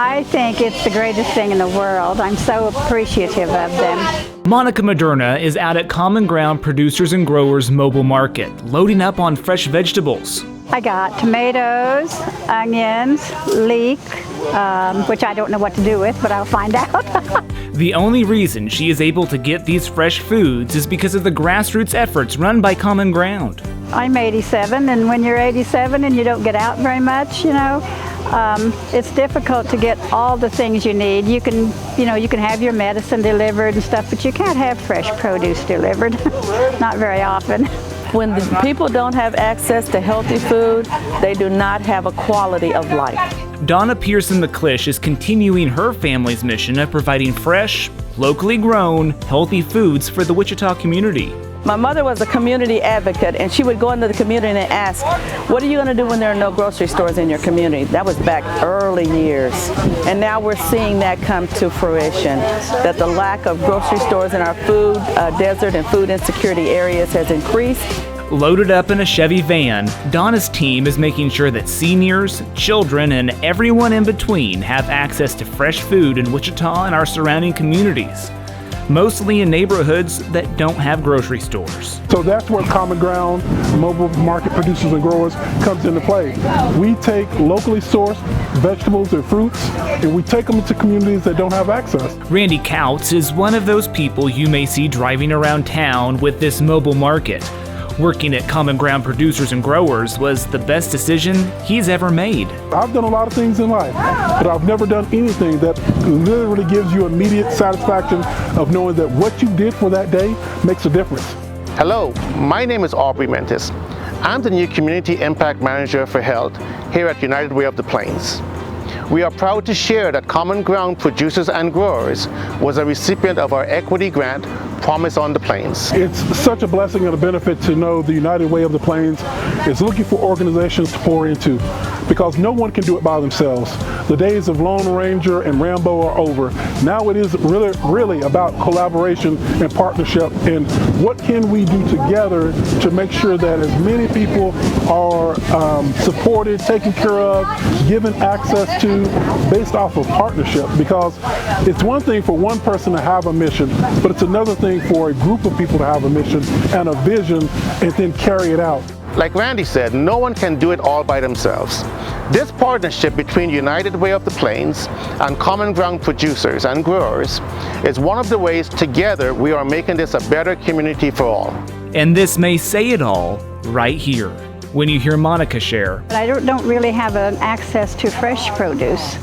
I think it's the greatest thing in the world. I'm so appreciative of them. Monica Moderna is out at Common Ground Producers and Growers Mobile Market, loading up on fresh vegetables. I got tomatoes, onions, leek, which I don't know what to do with, but I'll find out. The only reason she is able to get these fresh foods is because of the grassroots efforts run by Common Ground. I'm 87, and when you're 87 and you don't get out very much, it's difficult to get all the things you need. You can have your medicine delivered and stuff, but you can't have fresh produce delivered. Not very often. When the people don't have access to healthy food, they do not have a quality of life. Donna Pearson McClish is continuing her family's mission of providing fresh, locally grown, healthy foods for the Wichita community. My mother was a community advocate, and she would go into the community and ask, what are you going to do when there are no grocery stores in your community? That was back early years. And now we're seeing that come to fruition, that the lack of grocery stores in our food desert and food insecurity areas has increased. Loaded up in a Chevy van, Donna's team is making sure that seniors, children, and everyone in between have access to fresh food in Wichita and our surrounding communities, mostly in neighborhoods that don't have grocery stores. So that's where Common Ground Mobile Market Producers and Growers comes into play. We take locally sourced vegetables and fruits, and we take them into communities that don't have access. Randy Couts is one of those people you may see driving around town with this mobile market. Working at Common Ground Producers and Growers was the best decision he's ever made. I've done a lot of things in life, but I've never done anything that literally gives you immediate satisfaction of knowing that what you did for that day makes a difference. Hello, my name is Aubrey Mentis. I'm the new Community Impact Manager for Health here at United Way of the Plains. We are proud to share that Common Ground Producers and Growers was a recipient of our equity grant, Promise on the Plains. It's such a blessing and a benefit to know the United Way of the Plains is looking for organizations to pour into, because no one can do it by themselves. The days of Lone Ranger and Rambo are over. Now it is really about collaboration and partnership, and what can we do together to make sure that as many people are supported, taken care of, given access to, based off of partnership. Because it's one thing for one person to have a mission, but it's another thing for a group of people to have a mission and a vision and then carry it out. Like Randy said, no one can do it all by themselves. This partnership between United Way of the Plains and Common Ground Producers and Growers is one of the ways together we are making this a better community for all. And this may say it all right here when you hear Monica share. But I don't really have access to fresh produce,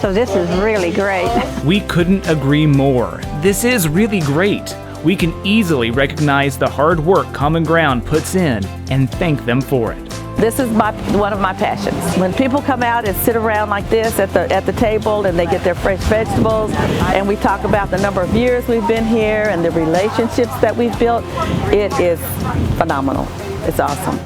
so this is really great. We couldn't agree more. This is really great. We can easily recognize the hard work Common Ground puts in and thank them for it. This is one of my passions. When people come out and sit around like this at the table and they get their fresh vegetables, and we talk about the number of years we've been here and the relationships that we've built, it is phenomenal. It's awesome.